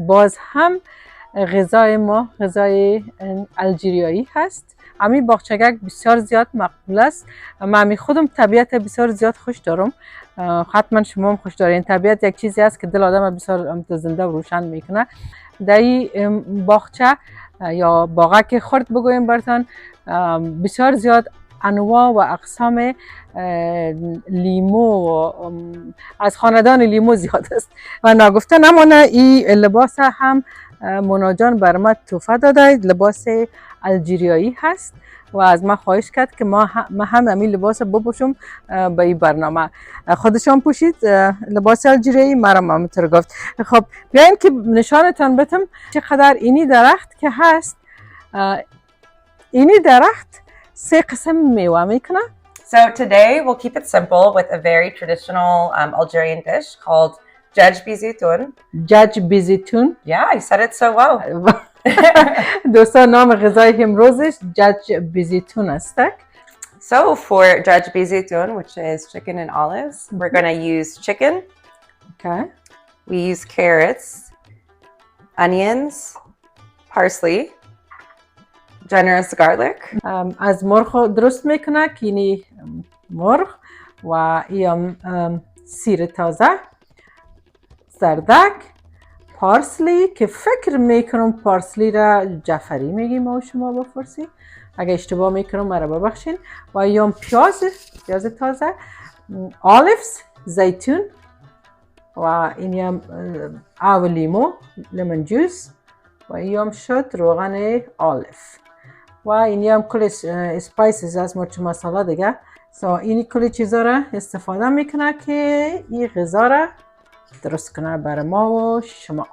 باز هم غذای ما غذای الجیریایی هست. همین باغچگک بسیار زیاد مقبول است. من خودم طبیعت بسیار زیاد خوش دارم. حتما شما هم خوش دارین. طبیعت یک چیزی است که دل آدم بسیار زنده و روشن میکنه. در این باغچه یا باغک خرد بگویم برتان بسیار زیاد انواع و اقسام لیمو از خاندان لیمو زیاد است و نگفته نمانه این لباس هم مونا جان بر ما تحفه داده. لباس الجیریایی هست و از من خواهش کرد که ما هم همین لباس بپوشم به این برنامه. خودشان پوشید لباس الجیریایی، مرا همینطور گفت. خب بیاین که نشانتان بدم چقدر اینی درخت که هست. اینی درخت 3 قسم میوه میکنه. So today we'll keep it simple with a very traditional Algerian dish called Dadj Bil Zeitoun. Dadj Bil Zeitoun. Yeah, you said it so well. دوستان نام غذای امروزش Dadj Bil Zeitoun است. So for Dadj Bil Zeitoun, which is chicken and olives, we're going to use chicken. Okay. We use carrots, onions, parsley, generous garlic. از مرغ درست میکنه که اینی مرغ و این سیر تازه، زردک، پارسلی که فکر میکنم پارسلی را جعفری میگیم و شما بفرسی، اگه اشتباه میکنم مرا ببخشین. و این پیاز تازه، آلیوز، زیتون و این آب لیمو، لیمون جوس و این شد روغن آلیف و این هم کل اسپایسز از مرچ مساله دیگه. این کل چیزا را استفاده میکنه که این غذا را درست کنه برای ما و شما.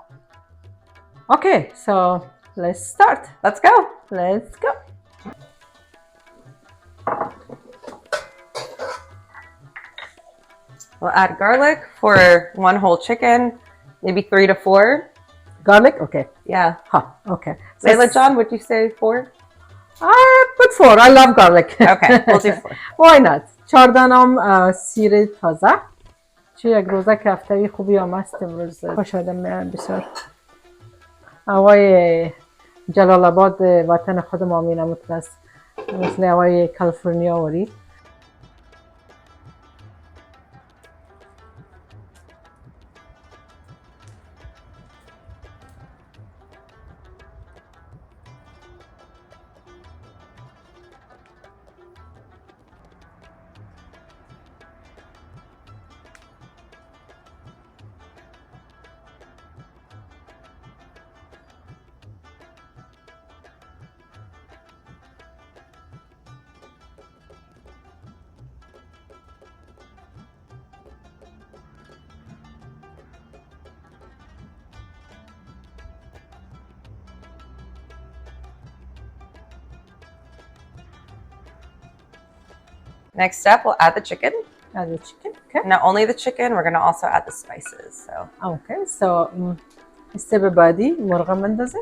Okay, so let's start. Let's go. Let's go. We'll add garlic for 1 whole chicken, maybe 3 to 4. Garlic? Okay. Yeah. Huh, okay. Lailee John, would you say 4? Put 4. I love garlic. Okay, we'll do 4. Why not? 4 دانم سیر تازه. چه یک روزه که هفته‌ای خوبی هم است امروز. خوش آدم بسیار. هوای جلال آباد وطن خود ما می نمود است. مثل هوای کلفورنیا وری. Next step, we'll add the chicken. Add the chicken. Okay. Not only the chicken, we're going to also add the spices. Okay. So استپ بعدی مرغ مندازیم.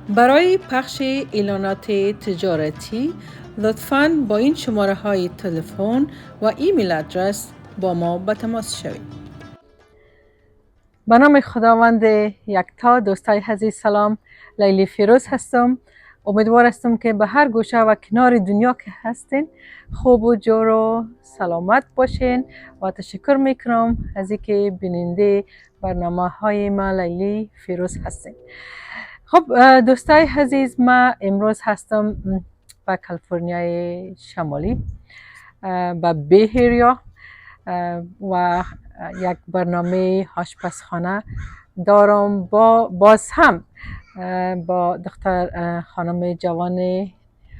برای پخش اعلانات تجارتی لطفاً با این شماره های تلفن و ایمیل آدرس با ما به تماس شوید. به نام خداوند یکتا. دوستای عزیز سلام. لیلی فیروز هستم. امیدوار هستم که به هر گوشه و کنار دنیا که هستین خوب و جور و سلامت باشین و تشکر میکنم از اینکه بیننده برنامه های ما لیلی فیروز هستین. خب دوستای عزیز، ما امروز هستم با کلفورنیای شمالی با الحیریاى و یک برنامه آشپزخانه دارم باز هم با دختر خانم جوان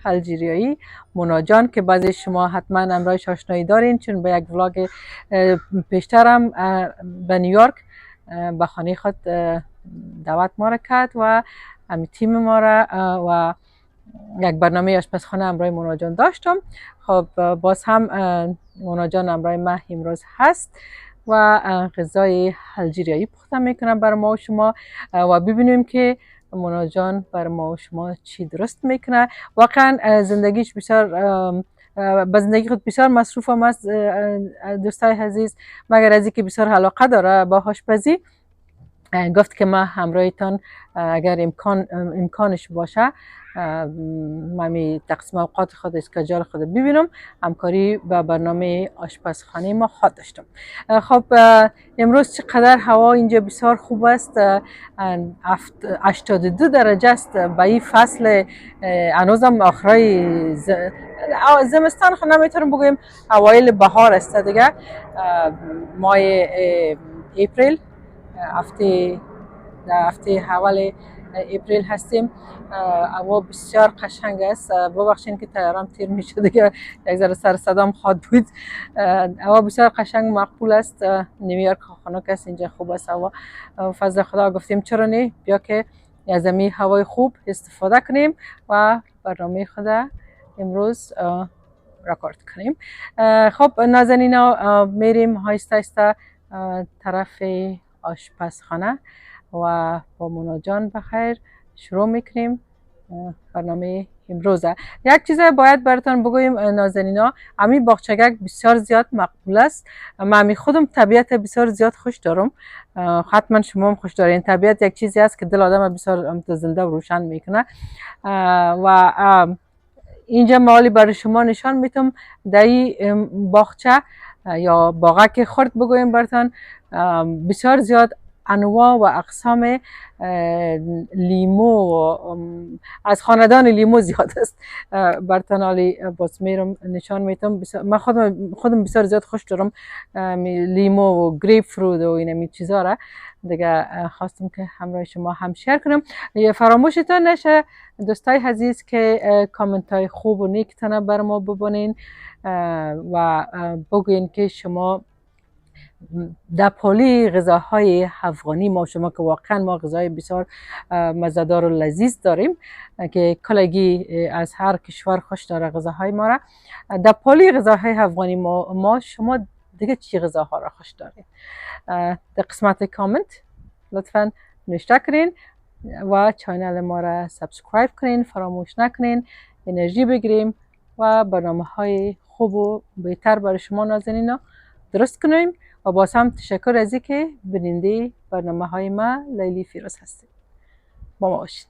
الجیریایی مونا جان که بعضی شما حتما امروز آشنایی دارین چون به یک ولاگ پیشترم به نیویورک به خانه خود دعوت ما را کرد و همین تیم ما را و یک برنامه آشپزخانه امروز مونا جان داشتم. خب باز هم مونا جان امروز ما امروز هست و غذای الجیریایی پخته میکنم برای ما و شما و ببینیم که مونا جان برای ما و شما چی درست میکنه. واقعا زندگیش بسیار به زندگی خود بسیار مصروف هم است دوستای عزیز، مگر از اینکه بسیار علاقه داره با آشپزی گفت که ما همراهتان اگر امکانش باشه من تقسیم اوقات خود اسکجول خود ببینم. همکاری با برنامه آشپزخانه ما خواهد داشتم. خب امروز چقدر هوا اینجا بسیار خوب است. 82 درجه است به این فصل. هنوزم آخرای زمستان خود نمیتونم بگویم، اوایل بهار است دیگه. ماه اپریل، هفته اول اپریل هستیم. هوا بسیار قشنگ است. ببخشید که تیارم تیر میشه دیگه، یک ذره سر صدام خواد بود. هوا بسیار قشنگ مقبول است. نیویورک خنک است، اینجا خوب است هوا. فضل خدا گفتیم چرا نه، بیا که از این هوای خوب استفاده کنیم و برنامه خدا امروز رکورد کنیم. خب نازنینا، میریم آهسته آهسته طرف آشپزخانه و با مونا جان بخیر شروع میکنیم برنامه امروز. یک چیز باید براتون بگویم نازنینا، امی باغچگک بسیار زیاد مقبول است. من خودم طبیعت بسیار زیاد خوش دارم، حتما شما هم خوش دارین. طبیعت یک چیزی است که دل آدم بسیار زنده و روشن میکنه و اینجا مالی برای شما نشان میتم. در این باغچه یا باغک خرد بگویم براتون، بسیار زیاد انواع و اقسام لیمو از خاندان لیمو زیاد است. براتون حالی باز میرم نشان میتم. من خودم بسیار زیاد خوش دارم لیمو و گریپ فروت و این چیزا را دیگه. خواستم که همراه شما هم شیر کنم. فراموشتان نشه دوستای عزیز که کامنت های خوب و نیکتان بر ما ببینین و بگوین که شما در پالی غذاهای افغانی ما شما که واقعا ما غذای بسیار مزه‌دار و لذیذ داریم که کلگی از هر کشور خوش داره غذاهای ما را. در پالی غذاهای افغانی ما شما دیگه چی غذاها را خوش دارید؟ در قسمت کامنت لطفا نوشته کنین و چینل ما را سابسکرایب کنین. فراموش نکنین. انرژی بگیریم و برنامه های خوب و بهتر برای شما نازنینا درست کنیم. و باز هم تشکر از اینکه بیننده برنامه های ما لیلی فیروز هستید. با ما باشید.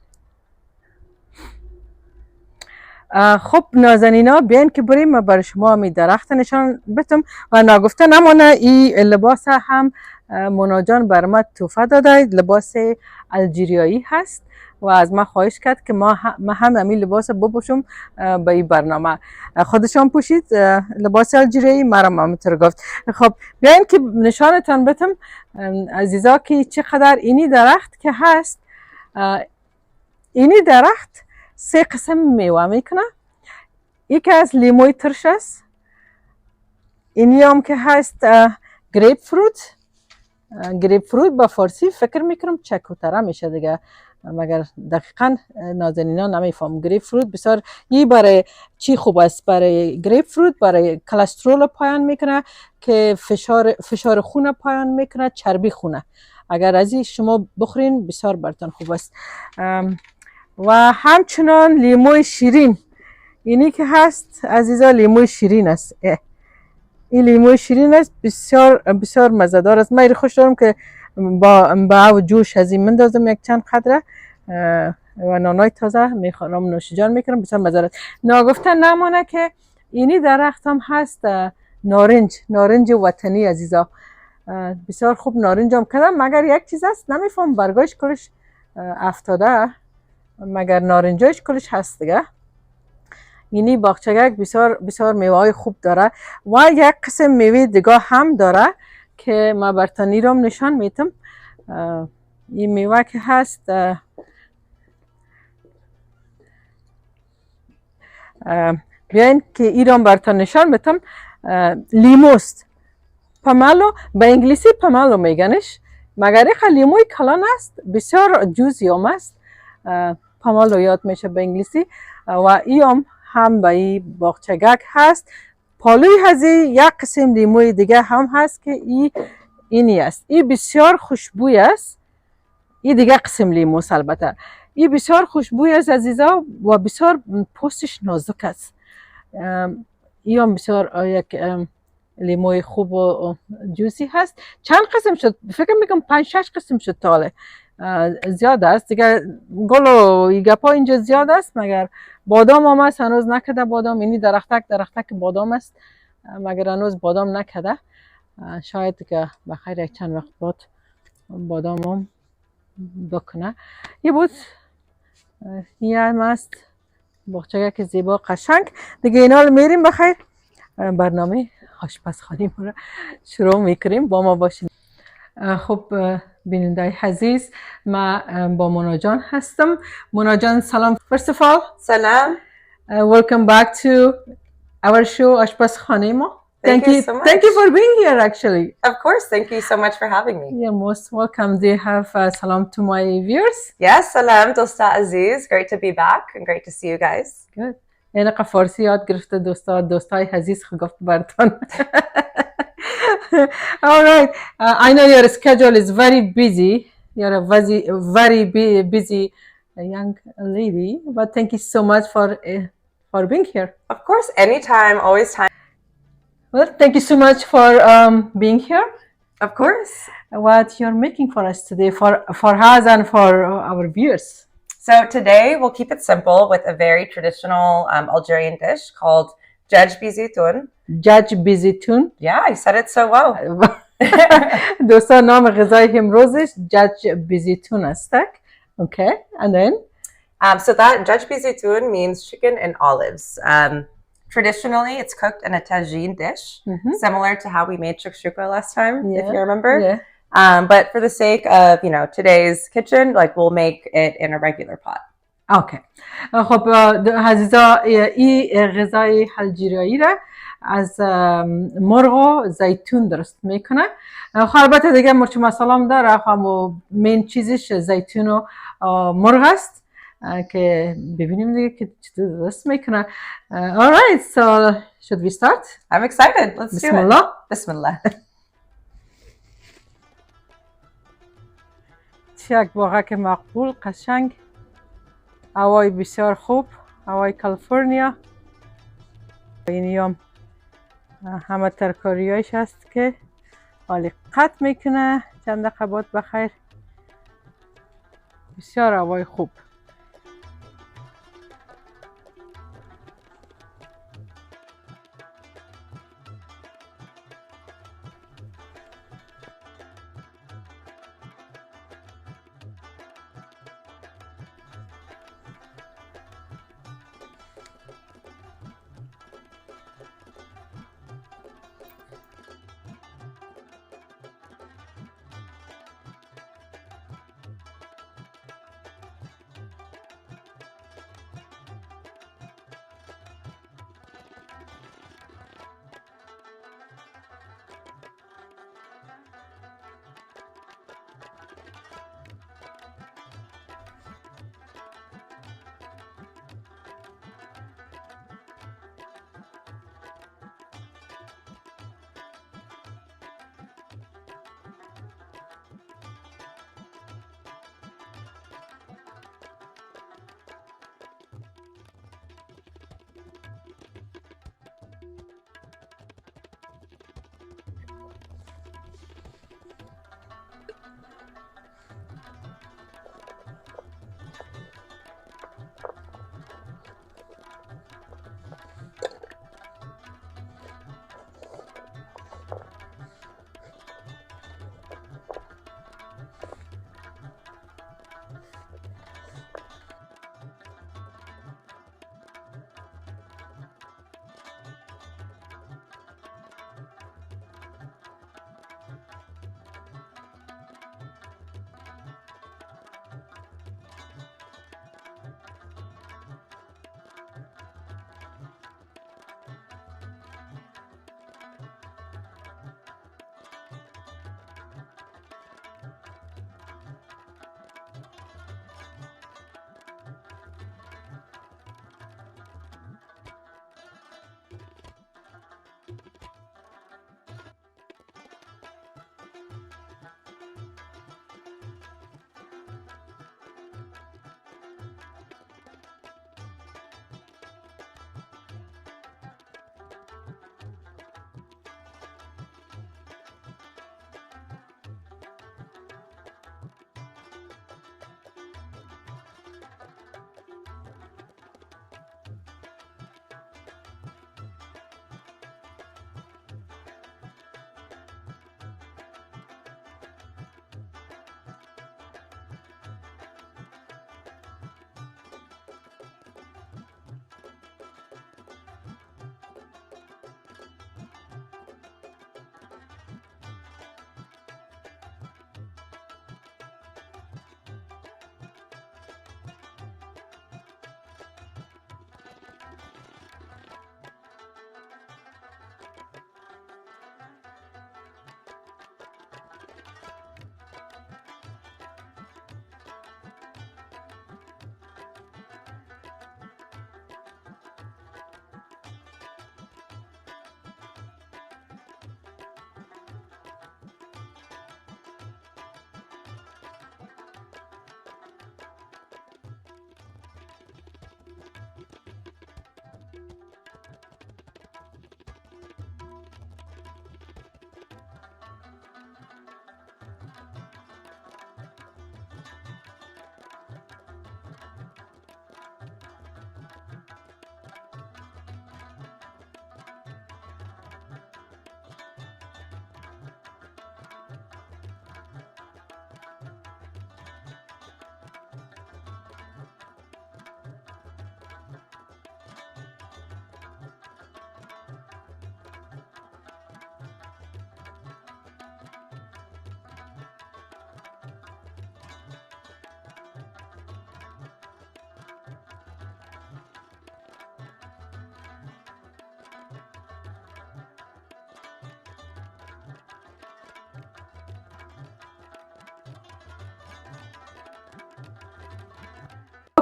خب نازنینا، بیاین که بریم و برای شما می درخت نشان بتم و نگفته نمانه این لباس هم مونا جان بر ما تحفه داده. لباس الجیریایی هست و از ما خواهش کرد که ما هم همین لباس بپوشم به این برنامه. خودشان پوشید لباس الجیریایی، مرا همینطور گفت. خب بیاین که نشانتان بتم عزیزا که چقدر اینی درخت که هست. اینی درخت 3 قسم میوه میکنه. یکی از لیموی ترش است، اینی هم که هست گریپ فروت. گریپ فروت با فارسی فکر میکنم چکوتره میشه دیگه، مگر دقیقا نازنینا نمیفهم. گریپ فروت بسیار یه برای چی خوب است؟ برای گریپ فروت برای کلسترول پایان میکنه که فشار خون پایان میکنه، چربی خونه. اگر از این شما بخورین بسیار براتون خوب است. و همچنان لیموی شیرین، اینی که هست عزیزا لیموی شیرین است. این لیموی شیرین است، بسیار بسیار مزه‌دار است. من خوش دارم که با جوش از این مندازم یک چند قدره و نانای تازه میخورم، نوشیجان میکنم، بسیار مزه است. ناگفته نمانه که اینی درخت هم هست نارنج وطنی عزیزا. بسیار خوب نارنج هم کردم، مگر یک چیز است نمیفهم برگاش کلش افتاده، مگر نارنجاش کلش هست دیگه. اینی باغچگک بسیار بسیار میوه های خوب داره و یک قسم میوه دیگه هم داره که ما برتانی رو نشان میتم. این میوه که هست بیاین که ایران برتان نشان بتم. لیموست، پمالو به انگلیسی پمالو میگنش، مگر ایخ لیموی کلان است، بسیار جوزی هم است. پمالو یاد میشه به انگلیسی و این هم به این باغچگک هست. پالوی هزی یک قسم لیموی دیگه هم هست که اینی است. این بسیار خوشبوی است. این دیگه قسم لیموس البته. این بسیار خوشبوی است عزیزا و بسیار پوستش نازک است. این هم بسیار یک لیموی خوب و جوسی هست. چند قسم شد؟ فکر میکنم 5-6 قسم شد تاله. زیاد است دیگه. گل و گپا اینجا زیاد است، مگر بادام هم هست هنوز نکده. بادام اینی درختک بادام است، مگر هنوز بادام نکده. شاید که بخیر یک چند وقت بعد بادام هم بکنه. یه بود یه هم است باغچه که زیبا قشنگ دیگه. اینا رو میریم بخیر. برنامه آشپزخانه ما رو شروع میکنیم. با ما باشین. خب بیننده عزیز، من با مونا جان هستم. مونا جان سلام. First of all, Salam. welcome back to our show آشپزخانه ما. Thank you so much. Thank you for being here actually. Of course, thank you so much for having me. You're most welcome. Do you have salam to my viewers? Yes, salam dosta aziz. Great to be back and great to see you guys. Good. این فارسی یاد گرفته دوستای عزیز گفت براتون. All right. I know your schedule is very busy. You're a very busy young lady, but thank you so much for being here. Of course, anytime, always time. Well, thank you so much for being here. Of course. What you're making for us today, for us and for our viewers. So today we'll keep it simple with a very traditional Algerian dish called Dadj Bil Zeitoun. Dadj Bil Zeitoun. Yeah, you said it so well. دوستان نام غذای امروزش Dadj Bil Zeitoun است. Okay, and then? So that Dadj Bil Zeitoun means chicken and olives. Traditionally, it's cooked in a tagine dish, similar to how we made shakshuka last time, if you remember. Yeah. But for the sake of, today's kitchen, like we'll make it in a regular pot. Okay. خب عزیزا، این غذای الجیریایی را از مرغ و زیتون درست میکنه. خب البته دیگه مرچ مساله هم داره، خب مین چیزش زیتون و مرغ است که ببینیم دیگه که چطور درست میکنه. All right, so should we start? I'm excited. Let's do it. Bismillah. Bismillah. یک باغک مقبول قشنگ، هوای بسیار خوب، هوای کلفورنیا. اینی هم همه ترکاریایش هست که حالی قطع میکنه. چند دقیقه بعد بخیر. بسیار هوای خوب.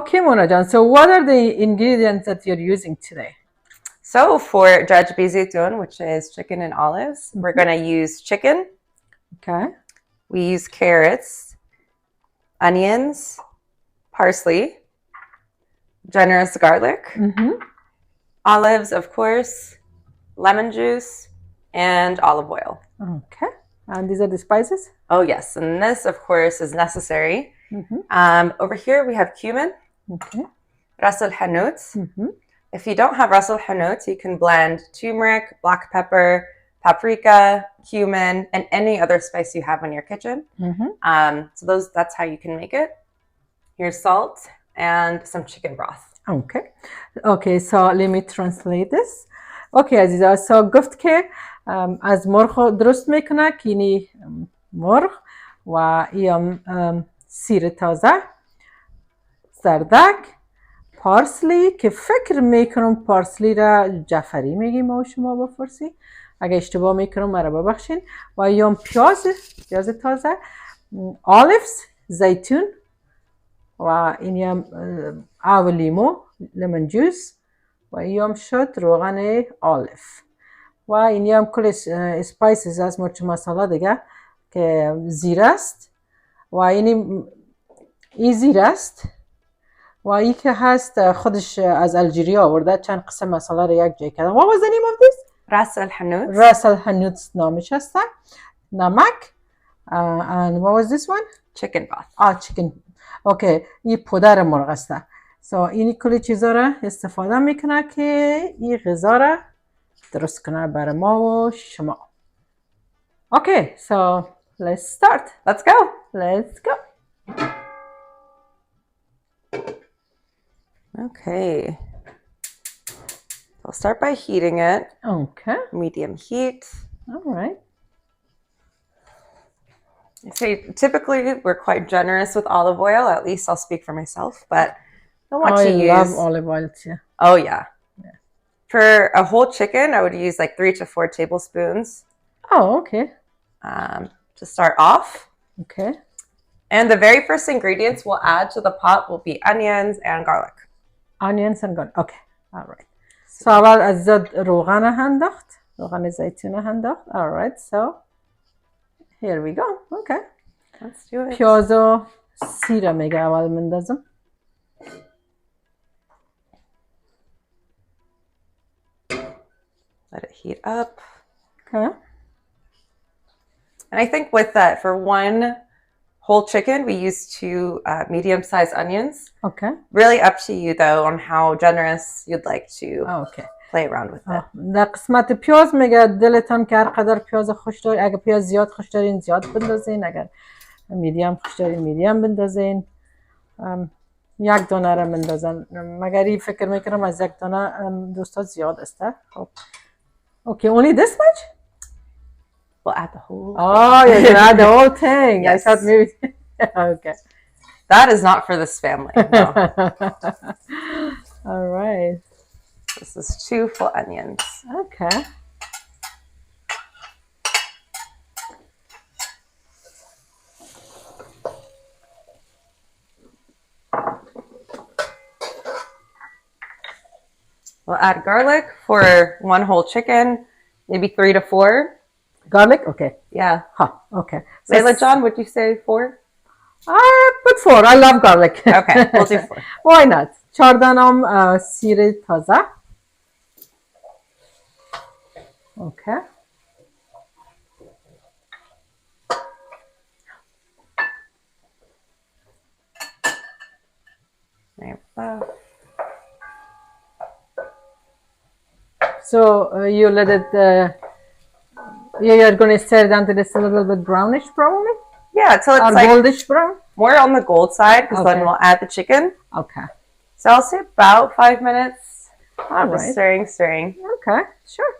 Okay, Mona Jan. So what are the ingredients that you're using today? So for Dadj Bil Zeitoun, which is chicken and olives, we're going to use chicken. Okay. We use carrots, onions, parsley, generous garlic, olives, of course, lemon juice, and olive oil. Okay. And these are the spices? Oh, yes. And this, of course, is necessary. Over here, we have cumin, Okay. Ras Al Hanout. If you don't have Ras Al Hanout, you can blend turmeric, black pepper, paprika, cumin, and any other spice you have in your kitchen. So that's how you can make it. Here's salt and some chicken broth. Okay. Okay, so let me translate this. Okay, عزیزا. So گفت که از مرغ درست میکنه که اینی مرغ و یا سیر تازه، زردک، پارسلی که فکر میکنم پارسلی را جعفری میگیم ما و شما با فارسی، اگه اشتباه میکنم مرا ببخشین، و یا پیاز تازه، آلیفز، زیتون و اینیم آب لیمو، لیمون جوس، و اینیم شد روغن آلیف و اینیم کل اسپایسز از مرچ مساله دیگه که زیر است و این زیر است و این که هست خودش از الجیریا آورده، چند قسم مساله رو یک جای کردن. What was the name of this? Ras Al Hanout. Ras Al Hanout نامش هست. نمک. And what was this one? Chicken broth. Chicken. Okay. این پودر مرغ است. So اینی کلی چیزا را استفاده میکنه که این غذا را درست کنه برای ما و شما. Okay. So let's start. Let's go. Let's go. Okay. I'll start by heating it. Okay. Medium heat. All right. I say typically we're quite generous with olive oil. At least I'll speak for myself, but I want to use. I love olive oil too. Oh yeah. For a whole chicken, I would use like 3 to 4 tablespoons. Oh, okay. To start off. Okay. And the very first ingredients we'll add to the pot will be onions and garlic. Onions and garlic. Okay. All right. So اول از روغن انداخت. روغن زیتون انداخت. All right. So here we go. Okay. Let's do it. پیاز و سیر میگه اول مندازم. Let it heat up. Okay. And I think with that, for one whole chicken, we use 2 medium-sized onions. Okay. Really up to you, though, on how generous you'd like to play around with it. در قسمت پیاز میگه دلتان که هر قدر پیاز خوش دارین، اگه پیاز زیاد خوش دارین زیاد بندازین، اگر میدیم خوش دارین میدیم بندازین. یک دانه را بندازن، مگر این فکر میکنم از یک دانه دوستا زیاد است. خب. Okay, only this much? We'll add the whole thing. Oh, you're going to add the whole thing. Yes. I thought maybe... Okay. That is not for this family. No. All right. This is 2 full onions. Okay. We'll add garlic for 1 whole chicken, maybe 3 to 4. Garlic? Okay. Yeah. Huh. Okay. So Lailee, John, would you say 4? Put 4. I love garlic. Okay, we'll do 4. Why not? 4 دانم سیر تازه. Okay. There we go. So you let it, you're going to stir it until it's a little bit brownish probably? Yeah, until it's or like goldish brown? more on the gold side, because then we'll add the chicken. Okay. So I'll say about 5 minutes. All Just right. stirring. Okay, sure.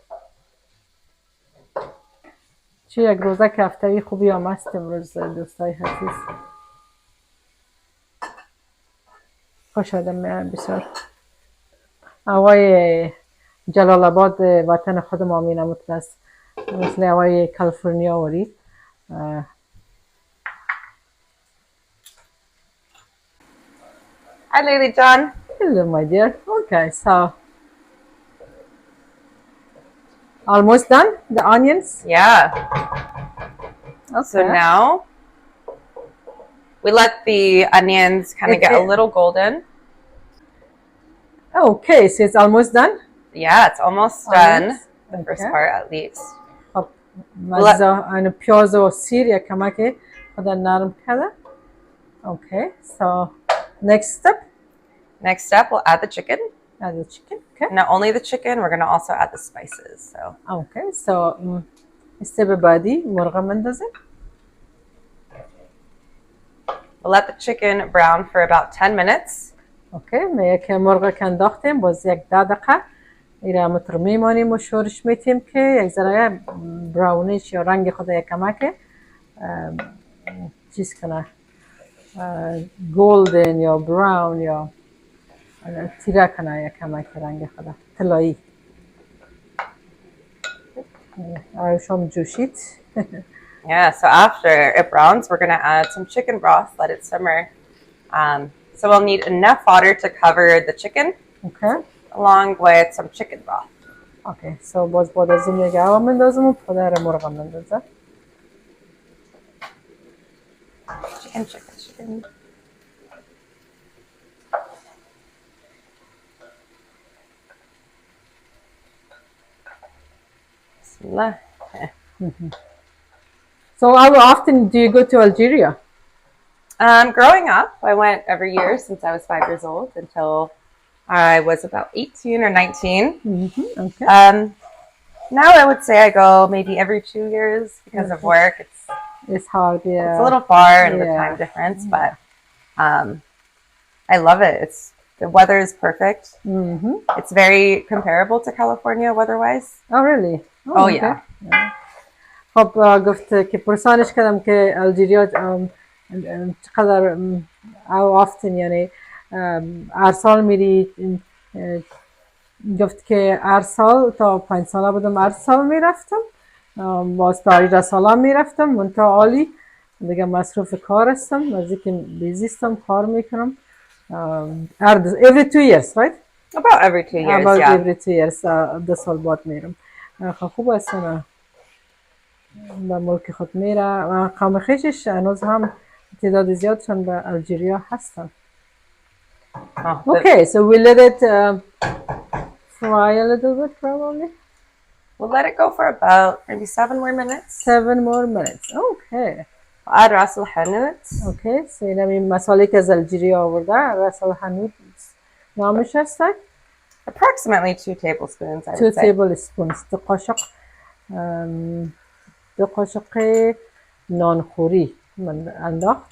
چی یک روزه که هفته‌ای خوبی هم است امروز دوستای عزیز. خوش آدم بسیار. هوای جلال آباد وطن خود ما می نمود مثل هوای کلفورنیا وری. Hi, Lailee John. Hello, my dear. Okay, so almost done. The onions. Yeah. Okay. So now we let the onions kind of get a little golden. Okay, so it's almost done. Yeah, it's almost done. The first part, at least. مزه and پیاز و سیر یک کمک خدا نرم کرده. Okay, so next step. Next step, we'll add the chicken. Add the chicken. Okay. Not only the chicken, we're gonna also add the spices. So. Okay, so step بعدی مرغ مندازیم. We'll let the chicken brown for about 10 minutes. Okay, میگه که مرغ که انداختیم باز یک 10 دقیقه ایره متر میمانیم و شورش میتیم که یک ذره براونیش یا رنگ خود یک کمک چیز کنه گولدن یا براون یا تیره کنه یک کمک رنگ خود طلایی. شام جوشید. Yeah, so after it browns, we're gonna add some chicken broth, let it simmer. So we'll need enough water to cover the chicken. Okay. Along with some chicken broth. Okay, so باز بعد از این یک آب مندازم و پدر مرغ مندازم. Chicken. Bismillah. So how often do you go to Algeria? Growing up, I went every year since I was 5 years old until I was about 18 or 19. Okay. Now I would say I go maybe every 2 years because of work. It's hard, yeah. It's a little far and the time difference, but I love it. The weather is perfect. It's very comparable to California weather-wise. Oh, really? Oh, yeah. خب گفت که پرسانش کردم که الجیریا چقدر how often یعنی هر سال میری گفت که هر سال تا 5 ساله بودم هر سال میرفتم باز تا 18 ساله میرفتم منتها عالی دیگه مصروف کار هستم نزدیک بیزیستم کار میکنم every 2 years right about every 2 years about yeah every 2 years 2 سال بعد میرم خوب است نه به ملک خود میره و قوم خویشش هنوز هم تعداد زیادشان به الجیریا هستن. Okay, so we let it fry a little bit probably. We'll let it go for about maybe 7 more minutes. 7 more minutes. Okay. We'll add Ras Al Hanout. Okay, so این همین مساله که از الجیریا آورده Ras Al Hanout نامش هست. Approximately 2 tablespoons I would say. 2 tablespoons. 2 قاشق نانخوری من انداخت.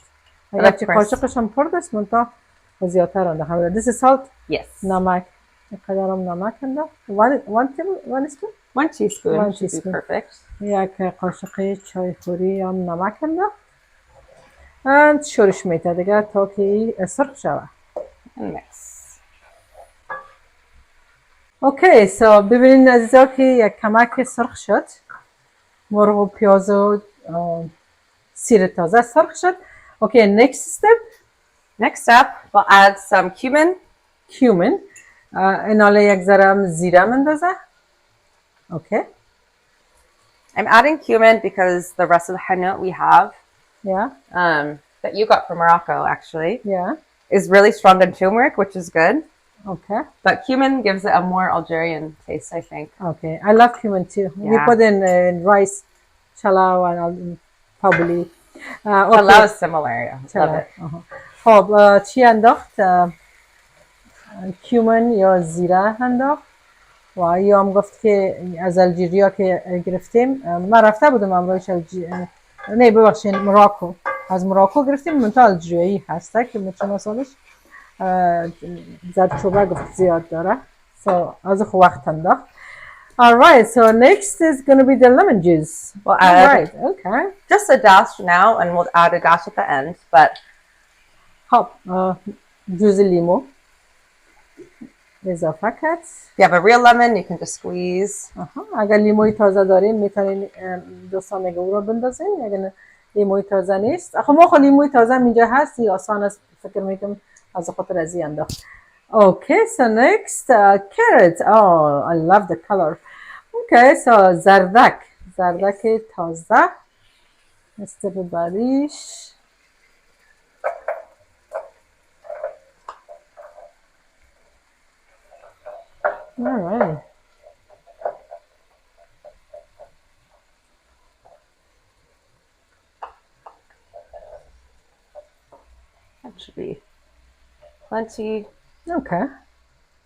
اگرچه قاشقش هم پرد است منتها زیادتر انداختم. This is salt. Yes. نمک. قدرم نمک انداخت. 1 teaspoon should be perfect. یک قاشق چای خوری هم نمک انداخت. and شورش میته دیگه تا که سرخ شود. And mix. اوکی سو ببینید عزیزا که یک کمک سرخ شد. مرغ و پیاز و سیر تازه سرخ شد. Okay, Next step, we'll add some cumin. این حالا یک ذره زیره مندازه. Okay. I'm adding cumin because the Ras Al Hanout we have, that you got from Morocco actually, is really strong in turmeric, which is good. Okay. But cumin gives it a more Algerian taste, I think. Okay, I love cumin too. Yeah. We put in rice, challah, and probably. Challah is similar. Yeah. Love it. خب چی انداخت؟ cumin یا زیره انداخت و یا هم گفت که از الجیریا که گرفتیم من رفته بودم امروز نه ببخشید موراکو از موراکو گرفتیم منتها الجیریایی هسته که چند سالش زردچوبه گفت زیاد داره so از خو وقت انداخت. Alright, so next is going to be the lemon juice. We'll add okay. Just a dash now and we'll add a dash at the end, but خب جوز لیمو اضافه کرد. If you have a real lemon, you can just squeeze. اگر لیموی تازه دارین میتونین دوستان میگه او رو بندازین. اگر لیموی تازه نیست، ما خب لیموی تازه اینجا هست، آسان است. فکر میکنم از خاطر از این انداخت. Okay, so next carrots. Oh, I love the color. Okay, so زردک تازه مثل ببریش. All right. That should be plenty. Okay.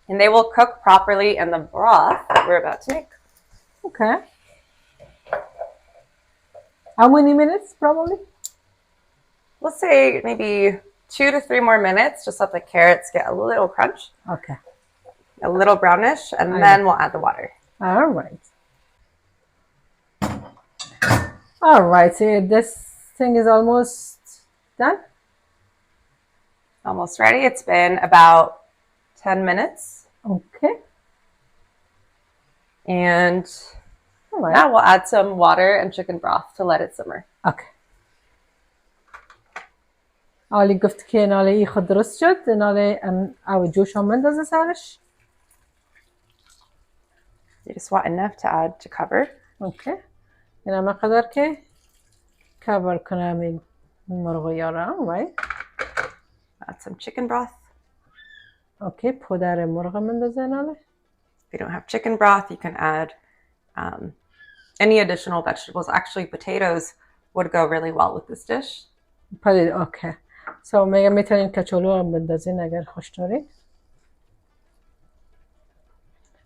And they will cook properly in the broth that we're about to make. Okay. How many minutes probably? We'll say maybe 2 to 3 more minutes, just let the carrots get a little crunch. Okay. A little brownish, and then we'll add the water. All right. All right, so this thing is almost done. Almost ready. It's been about 10 minutes. Okay. And All right. now we'll add some water and chicken broth to let it simmer. Okay. عالی گفت که ناله ای خود درست شد. ناله او جوش هم بندازه سرش. You just want enough to add to cover. Okay. این هم قدر که کور کنم این مرغویا را. Right. Add some chicken broth. Okay. پودر مرغ بندازه ناله. If you don't have chicken broth, you can add any additional vegetables. Actually, potatoes would go really well with this dish. Okay. So میتونین کچالو هم بندازین اگر خوش دارین.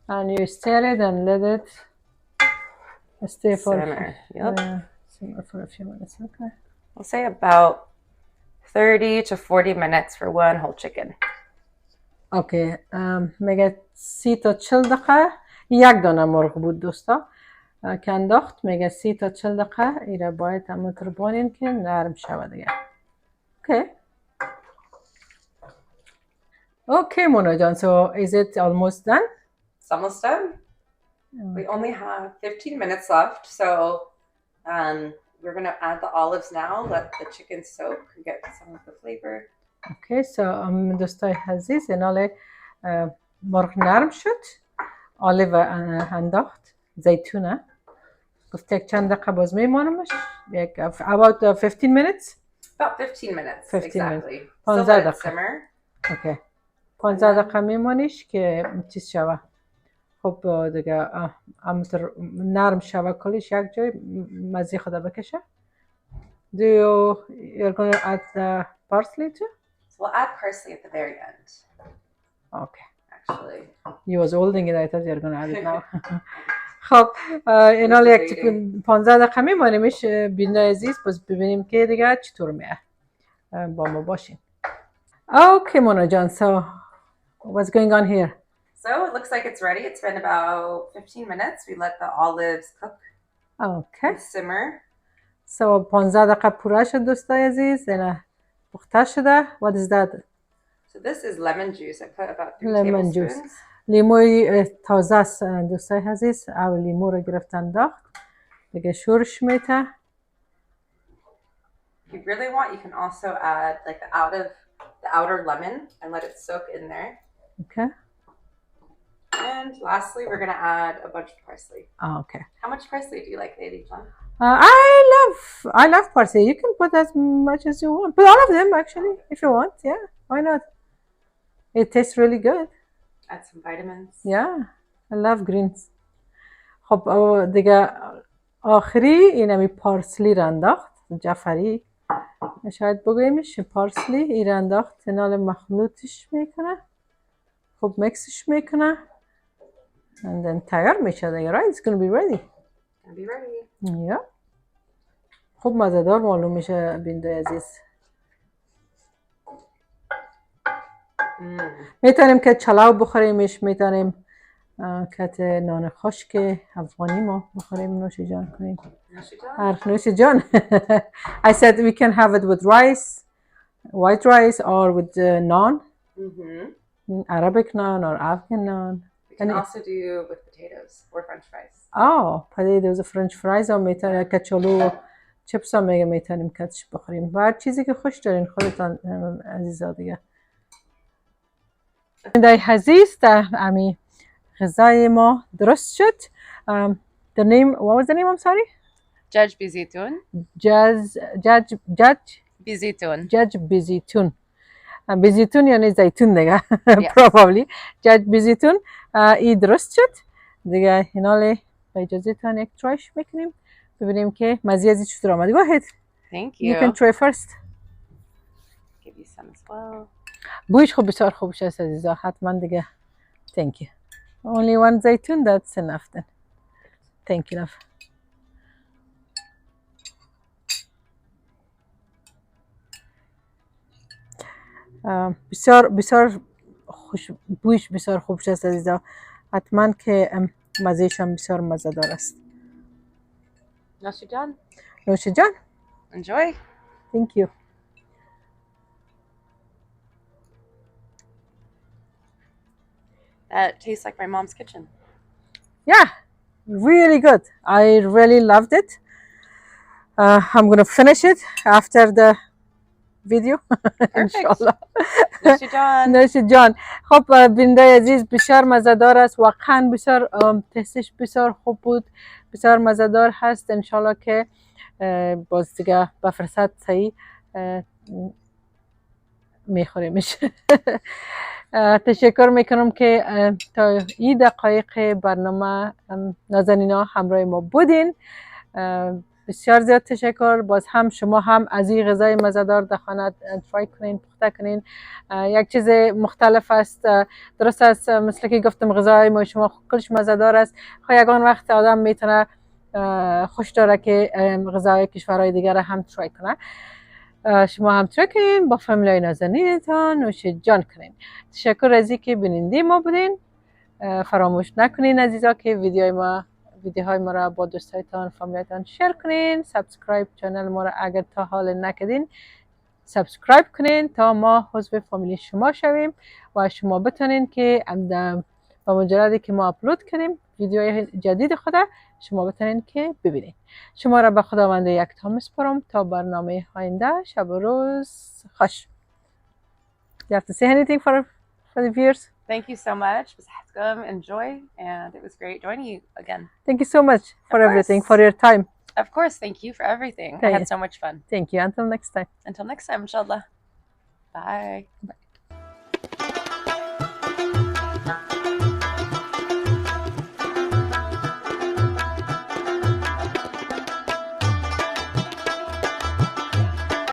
And you stir it and let it stay for Simmer. Yep. Simmer for a few minutes. Okay. We'll say about 30 to 40 minutes for one whole chicken. Okay. میگه 30 تا 40 دقیقه یک دانه مرغ بود دوستا که انداخت. میگه 30 تا 40 دقیقه ایره باید همونطور بانین که نرم شود دیگه. Okay. Okay, Mona John. So is it almost done? It's almost done. We only have 15 minutes left, so we're going to add the olives now. Let the chicken soak and get some of the flavor. Okay, so دوستای عزیز اینال مرغ نرم شد. آلیو انداخت. زیتونه. گفت یک چند دقیقه باز میمانمش. About 15 minutes? About 15 minutes. 15 exactly. minutes. So let it simmer. Okay. 15 دقیقه میمانیش که چیز شوه. خب دیگه همونطور نرم شوه کلش یک جای مزی خدا بکشه. You're going to add the parsley too? So we'll add parsley at the very end. Okay. Actually. You was holding it. I thought you were going to add it now. خب اینال یک 15 دقیقه میمانیمش بینای عزیز. باز ببینیم که دیگه چطور میه. با ما باشین. Okay, Mona John. So what's going on here? So it looks like it's ready. It's been about 15 minutes. We let the olives cook. Okay. And simmer. So 15 دقیقه پوره شد دوستای عزیز. اینه پخته شده. What is that? So this is lemon juice. I put about 3 Lemon tablespoons. juice. لیموی تازه است دوستای عزیز. او لیمو رو گرفتن داخت. دیگه شورش میته. If you really want, you can also add like the outer lemon and let it soak in there. Okay. And lastly, we're gonna add a bunch of parsley. Oh, okay. How much parsley do you like, Lailee? I love parsley. You can put as much as you want. Put all of them actually, if you want. Yeah, why not? It tastes really good. Add some vitamins. Yeah, I love greens. خب دیگه آخری اینمی پارسلی را انداخت. جعفری شاید بگویمش پارسلی این را انداخت. اینال مخلوطش میکنه. خب مکسش میکنه. And then تیار میشه دیگه. Right, it's going to be ready. Gonna be ready. Yeah. خوب مزه‌دار معلوم میشه بینده عزیز. میتونیم که چلاو بخوریمش. میتونیم کت نان خشک افغانی ما بخوریم. نوش جان کنیم. نوش جان. I said we can have it with rice, white rice or with naan. Arabic naan or Afghan naan. We can also do with potatoes or French fries. potatoes و French fries هم میتونیم. کچالو و چپس هم میتونیم کتش بخوریم. و هر چیزی که خوش دارین خودتان عزیزا دیگه. بیننده‌های عزیز امی غذای ما درست شد. The name, what was the name? I'm sorry. Dadj Bil Zeitoun. Dadj Bil Zeitoun. Bil Zeitoun یعنی زیتون دیگه. Probably. Dadj Bil Zeitoun ای درست شد. دیگه ایناله با اجازهتان یک ترایش میکنیم ببینیم که مزه ازی چطور آمده. Go ahead. Thank You you. can try first. Give you some as well. بویش خوب بسیار خوب است عزیزا. حتما دیگه. Thank you. Only one زیتون, that's enough then. Thank you, love. بسیار خوش بویش بسیار خوب است عزیزا. حتما که مزهش هم بسیار مزه‌دار است. نوش جان. نوش جان. Enjoy. Thank you. That tastes like my mom's kitchen. Yeah, really good. I really loved it. I'm gonna finish it after the video. Inshallah. نوش جان. نوش جان. خب بیننده عزیز بسیار مزه‌دار است. واقعا بسیار تستش بسیار خوب بود. بسیار مزه‌دار هست. انشالله که باز دیگه به فرصت صحیح میخوریمش. تشکر میکنم که تا این دقایق برنامه نازنینا همراه ما بودین. بسیار زیاد تشکر. باز هم شما هم از این غذای مزه‌دار در خانه ترای کنین، پخته کنین. یک چیز مختلف است. درست است مثل که گفتم غذای ما شما کلش مزه‌دار است. خب یگان وقت آدم میتونه خوش داره که غذای کشورهای دیگر هم ترای کنه. شما هم ترای کنین با فامیلای نازنینتان نوش جان کنین. تشکر از اینکه بیننده ما بودین. فراموش نکنین عزیزا که ویدیوهای ما را با دوستایتان فامیلایتان شیر کنین. سابسکرایب چنل ما را اگر تا حال نکردین سابسکرایب کنین تا ما عضو فامیلی شما شویم و شما بتونین که با مجردی که ما اپلود کنیم ویدیوهای جدید خود شما بتونین که ببینین. شما را به خداوند یکتا میسپارم تا برنامه آینده. شب و روز خوش. You have to say anything for the viewers? Thank you so much. It was welcome, enjoy, and it was great joining you again. Thank you so much for everything, for your time. Of course, thank you for everything. I had so much fun. Thank you. Until next time. Until next time, inshallah. Bye. Bye.